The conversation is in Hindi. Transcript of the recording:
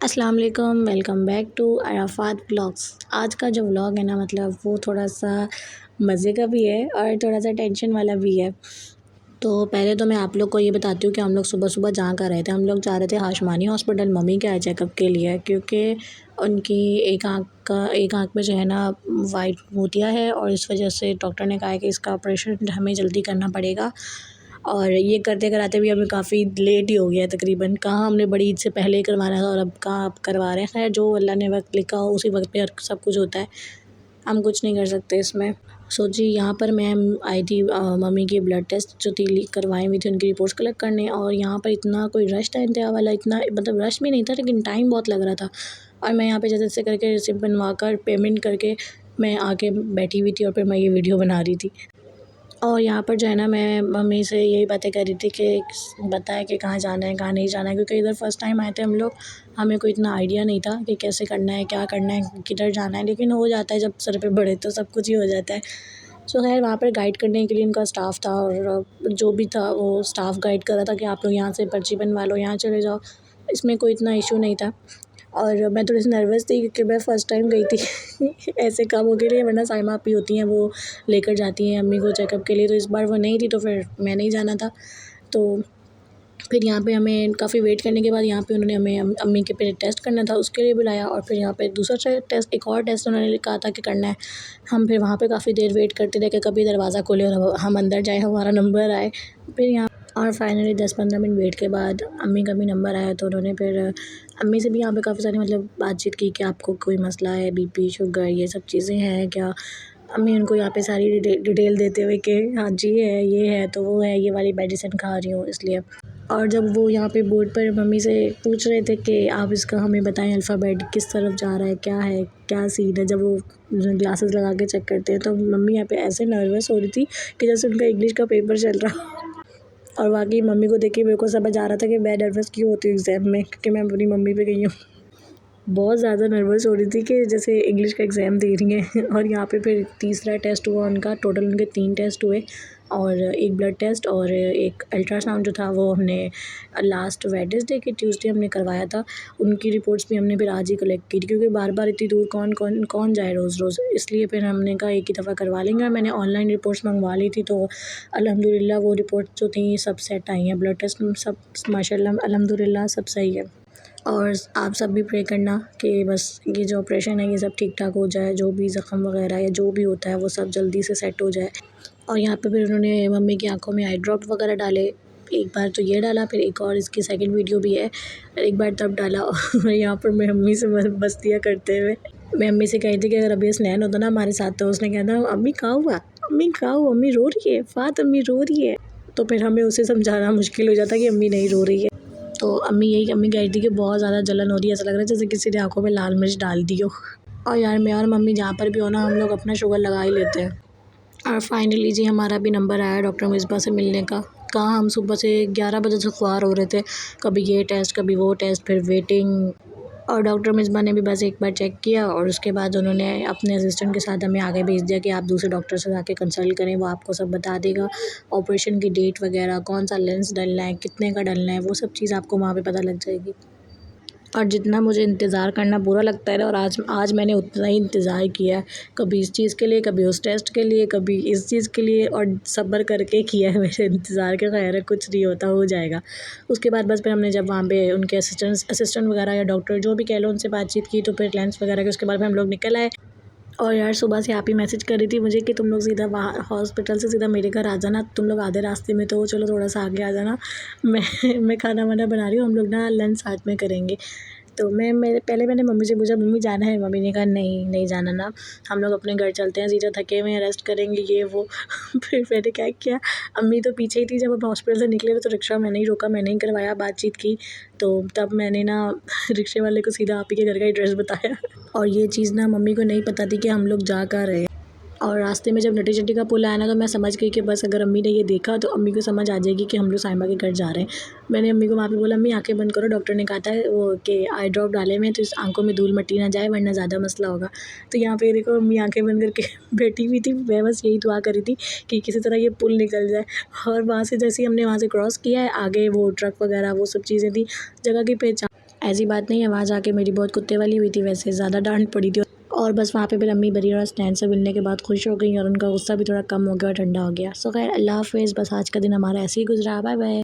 अस्सलाम वालेकुम, welcome back to Arafat vlogs. आज का जो व्लॉग है ना मतलब वो थोड़ा सा मज़े का भी है और थोड़ा सा टेंशन वाला भी है। तो पहले तो मैं आप लोग को ये बताती हूँ कि हम लोग सुबह-सुबह जहाँ का रहे थे, हम लोग जा रहे थे हाशमानी हॉस्पिटल मम्मी के आई चेकअप के लिए, क्योंकि उनकी एक आँख में जो है ना वाइट मोतिया है और इस वजह से डॉक्टर ने कहा है कि इसका ऑपरेशन हमें जल्दी करना पड़ेगा। और ये करते कराते भी हमें काफ़ी लेट ही हो गया है तकरीबन। कहाँ हमने बड़ी ईद से पहले ही करवाना था और अब कहाँ अब करवा रहे हैं। खैर जो अल्लाह ने वक्त लिखा हो उसी वक्त पे सब कुछ होता है, हम कुछ नहीं कर सकते इसमें। सो जी यहाँ पर मैं आई थी मम्मी की ब्लड टेस्ट जो थी करवाई हुई थी उनकी रिपोर्ट्स कलेक्ट करने, और यहाँ पर इतना कोई रश था इंतहा वाला, इतना मतलब रश भी नहीं था लेकिन टाइम बहुत लग रहा था। और मैं यहाँ पे जैसे जैसे करके रिसिप्ट बनवा कर पेमेंट करके मैं आके बैठी हुई थी और फिर मैं ये वीडियो बना रही थी। और यहाँ पर जो है ना मैं मम्मी से यही बातें कर रही थी कि बताएं कि कहाँ जाना है कहाँ नहीं जाना है, क्योंकि इधर फ़र्स्ट टाइम आए थे हम लोग, हमें कोई इतना आइडिया नहीं था कि कैसे करना है क्या करना है किधर जाना है, लेकिन हो जाता है जब सर पे बढ़े तो सब कुछ ही हो जाता है। सो खैर वहाँ पर गाइड करने के लिए उनका स्टाफ़ था और जो भी था वो स्टाफ़ गाइड कर रहा था कि आप लोग यहाँ से पर्ची बनवा लो, यहाँ चले जाओ, इसमें कोई इतना इशू नहीं था। और मैं थोड़ी सी नर्वस थी क्योंकि मैं फ़र्स्ट टाइम गई थी ऐसे कामों के लिए, वरना साइमा आपी होती हैं वो लेकर जाती हैं अम्मी को चेकअप के लिए, तो इस बार वो नहीं थी तो फिर मैंने ही जाना था। तो फिर यहाँ पे हमें काफ़ी वेट करने के बाद यहाँ पे उन्होंने हमें अम्मी के पे टेस्ट करना था उसके लिए बुलाया, और फिर यहाँ पे दूसरा टेस्ट एक और टेस्ट उन्होंने कहा था कि करना है। हम फिर वहाँ पे काफ़ी देर वेट करते रहे कि कभी दरवाज़ा खोले और हम अंदर जाएँ, हमारा नंबर आए। फिर यहाँ और फाइनली 10-15 मिनट वेट के बाद अम्मी का भी नंबर आया, तो उन्होंने फिर अम्मी से भी यहाँ पे काफ़ी सारी मतलब बातचीत की कि आपको कोई मसला है, बीपी शुगर ये सब चीज़ें हैं क्या। अम्मी उनको यहाँ पे सारी डिटेल देते हुए कि हाँ जी ये है तो वो है, ये वाली मेडिसिन खा रही हूँ इसलिए। और जब वो यहाँ पे बोर्ड पर मम्मी से पूछ रहे थे कि आप इसका हमें बताएं अल्फ़ाबेट किस तरफ जा रहा है क्या सीन है, जब वो ग्लासेस लगा के चेक करते हैं तो मम्मी यहाँ पे ऐसे नर्वस हो रही थी कि जैसे उनका इंग्लिश का पेपर चल रहा। और वाकई मम्मी को देख के मेरे को समझ आ रहा था कि मैं नर्वस क्यों होती हूँ एग्ज़ाम में, क्योंकि मैं अपनी मम्मी पे गई हूँ। बहुत ज़्यादा नर्वस हो रही थी कि जैसे इंग्लिश का एग्ज़ाम दे रही हैं और यहाँ पे फिर तीसरा टेस्ट हुआ उनका, टोटल उनके 3 टेस्ट हुए और एक ब्लड टेस्ट और एक अल्ट्रासाउंड जो था वो हमने लास्ट वेडनेसडे के ट्यूसडे हमने करवाया था। उनकी रिपोर्ट्स भी हमने फिर आज ही कलेक्ट की थी, क्योंकि बार-बार इतनी दूर कौन जाए रोज़-रोज़, इसलिए फिर हमने कहा एक ही दफ़ा करवा लेंगे। और मैंने ऑनलाइन रिपोर्ट्स मंगवा ली थी तो अल्हम्दुलिल्लाह वो रिपोर्ट जो थी सब सेट आई हैं, ब्लड टेस्ट सब माशाल्लाह अल्हम्दुलिल्लाह सब सही है। और आप सब भी प्रे करना कि बस ये जो ऑपरेशन है ये सब ठीक ठाक हो जाए, जो भी ज़ख़म वगैरह या जो भी होता है वो सब जल्दी से सेट हो जाए। और यहाँ पे फिर उन्होंने मम्मी की आंखों में आई ड्रॉप वगैरह डाले, एक बार तो ये डाला, फिर एक और इसकी सेकंड वीडियो भी है, एक बार तब डाला। और यहाँ पर मैं अम्मी से मस्तियाँ करते हुए मैं अम्मी से कही थी कि अगर अभी स्नैन होता ना हमारे साथ तो उसने कहना अम्मी कहाँ हुआ, अम्मी कहाँ हुआ, अम्मी रो रही है, फ़ात अम्मी रो रही है। तो फिर हमें उसे समझाना मुश्किल हो जाता कि अम्मी नहीं रो रही है। तो अम्मी कह रही थी कि बहुत ज़्यादा जलन हो रही है, ऐसा लग रहा है जैसे किसी ने आँखों में लाल मिर्च डाल दी हो। और यार मैं और मम्मी जहाँ पर भी हो ना हम लोग अपना शुगर लगा ही लेते हैं। और फाइनली जी हमारा भी नंबर आया डॉक्टर मिसबा से मिलने का। कहाँ हम सुबह से 11 बजे से ख्वार हो रहे थे, कभी ये टेस्ट कभी वो टेस्ट, फिर वेटिंग। और डॉक्टर मिसबा ने भी बस एक बार चेक किया और उसके बाद उन्होंने अपने असिस्टेंट के साथ हमें आगे भेज दिया कि आप दूसरे डॉक्टर से जाके कंसल्ट करें, वो आपको सब बता देगा, ऑपरेशन की डेट वगैरह, कौन सा लेंस डलना है, कितने का डलना है, वो सब चीज़ आपको वहाँ पे पता लग जाएगी। और जितना मुझे इंतज़ार करना बुरा लगता है ना, और आज मैंने उतना ही इंतज़ार किया है, कभी इस चीज़ के लिए, कभी उस टेस्ट के लिए, कभी इस चीज़ के लिए, और सब्र करके किया है मेरे इंतज़ार के। खैर है कुछ नहीं होता, हो जाएगा। उसके बाद बस फिर हमने जब वहाँ पे उनके असिस्टेंट वगैरह या डॉक्टर जो भी कह लो उनसे बातचीत की, तो फिर लेंस वगैरह के उसके बाद फिर हम लोग निकल आए। और यार सुबह से आप ही मैसेज कर रही थी मुझे कि तुम लोग सीधा वहाँ हॉस्पिटल से सीधा मेरे घर आ जाना, तुम लोग आधे रास्ते में तो चलो थोड़ा सा आगे आ जाना, मैं खाना वाना बना रही हूँ, हम लोग ना लंच साथ में करेंगे। तो मैंने मम्मी से पूछा मम्मी जाना है, मम्मी ने कहा नहीं जाना ना, हम लोग अपने घर चलते हैं, सीधा थके हुए हैं, रेस्ट करेंगे ये वो। फिर मैंने क्या किया, अम्मी तो पीछे ही थी, जब हम हॉस्पिटल से निकले तो रिक्शा मैंने ही रोका, मैंने ही करवाया, बातचीत की। तो तब मैंने ना रिक्शे वाले को सीधा आप ही के घर का एड्रेस बताया। और ये चीज़ ना मम्मी को नहीं पता थी कि हम लोग जा कहाँ रहे हैं। और रास्ते में जब नटी चट्टी का पुल आया ना तो मैं समझ गई कि बस अगर अम्मी ने ये देखा तो अम्मी को समझ आ जाएगी कि हम लोग साइमा के घर जा रहे हैं। मैंने अम्मी को वहाँ पे बोला अम्मी आंखें बंद करो, डॉक्टर ने कहा था वो कि आई ड्रॉप डाले हुए हैं तो इस आंखों में धूल मट्टी ना जाए वरना ज़्यादा मसला होगा। तो यहाँ पे देखो अम्मी आंखें बंद करके बैठी हुई थी, मैं बस यही दुआ करी थी कि किसी तरह ये पुल निकल जाए। और वहाँ से जैसे ही हमने वहाँ से क्रॉस किया है, आगे वो ट्रक वगैरह वो सब चीज़ें थी, जगह की पहचान ऐसी बात नहीं है, वहाँ जाके मेरी बहुत कुत्ते वाली हुई थी, वैसे ज़्यादा डांट पड़ी थी। और बस वहाँ पे फिर अम्मी बरीरा और स्टैंड से मिलने के बाद खुश हो गई और उनका गुस्सा भी थोड़ा कम हो गया और ठंडा हो गया। सो खैर अल्लाह हाफ़िज़। बस आज का दिन हमारा ऐसे ही गुजरा। Bye bye.